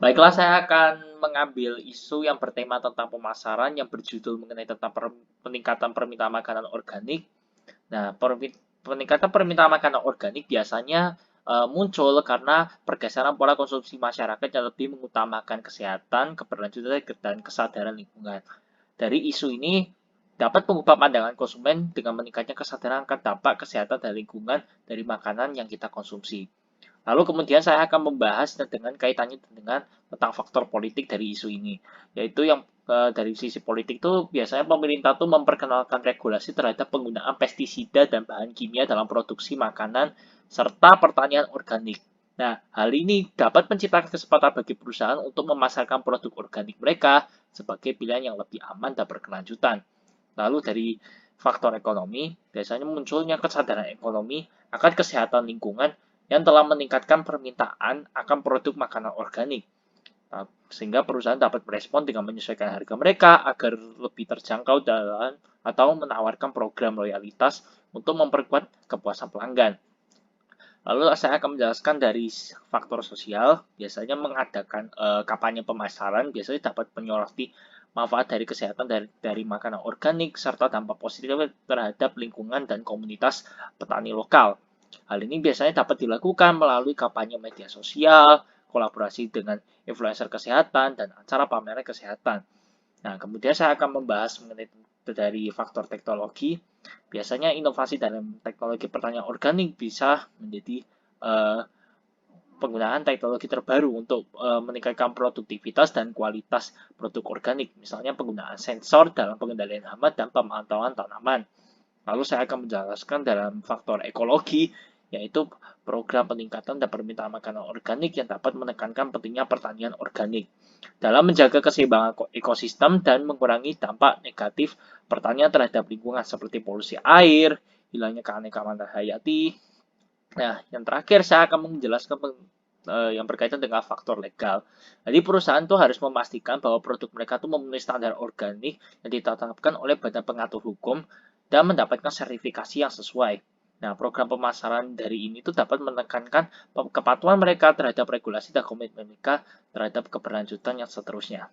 Baiklah, saya akan mengambil isu yang bertema tentang pemasaran yang berjudul mengenai tentang peningkatan permintaan makanan organik. Nah, peningkatan permintaan makanan organik biasanya muncul karena pergeseran pola konsumsi masyarakat yang lebih mengutamakan kesehatan, keberlanjutan, dan kesadaran lingkungan. Dari isu ini dapat mengubah pandangan konsumen dengan meningkatnya kesadaran akan dampak kesehatan dan lingkungan dari makanan yang kita konsumsi. Lalu kemudian saya akan membahas dengan kaitannya dengan tentang faktor politik dari isu ini, yaitu yang dari sisi politik itu biasanya pemerintah tuh memperkenalkan regulasi terhadap penggunaan pestisida dan bahan kimia dalam produksi makanan serta pertanian organik. Nah, hal ini dapat menciptakan kesempatan bagi perusahaan untuk memasarkan produk organik mereka sebagai pilihan yang lebih aman dan berkelanjutan. Lalu dari faktor ekonomi, biasanya munculnya kesadaran ekonomi akan kesehatan lingkungan yang telah meningkatkan permintaan akan produk makanan organik. Sehingga perusahaan dapat merespon dengan menyesuaikan harga mereka agar lebih terjangkau dalam atau menawarkan program loyalitas untuk memperkuat kepuasan pelanggan. Lalu saya akan menjelaskan dari faktor sosial, biasanya mengadakan kampanye pemasaran, biasanya dapat menyoroti manfaat dari kesehatan dari makanan organik, serta dampak positif terhadap lingkungan dan komunitas petani lokal. Hal ini biasanya dapat dilakukan melalui kampanye media sosial, kolaborasi dengan influencer kesehatan, dan acara pameran kesehatan. Nah, kemudian saya akan membahas mengenai dari faktor teknologi. Biasanya inovasi dalam teknologi pertanian organik bisa menjadi uh, penggunaan teknologi terbaru untuk meningkatkan produktivitas dan kualitas produk organik. Misalnya penggunaan sensor dalam pengendalian hama dan pemantauan tanaman. Lalu saya akan menjelaskan dalam faktor ekologi, yaitu program peningkatan dan permintaan makanan organik yang dapat menekankan pentingnya pertanian organik dalam menjaga keseimbangan ekosistem dan mengurangi dampak negatif pertanian terhadap lingkungan seperti polusi air, hilangnya keanekaragaman hayati. Nah, yang terakhir saya akan menjelaskan yang berkaitan dengan faktor legal. Jadi perusahaan tuh harus memastikan bahwa produk mereka tuh memenuhi standar organik yang ditetapkan oleh Badan Pengatur Hukum dan mendapatkan sertifikasi yang sesuai. Nah, program pemasaran dari ini tuh dapat menekankan kepatuhan mereka terhadap regulasi dan komitmen mereka terhadap keberlanjutan yang seterusnya.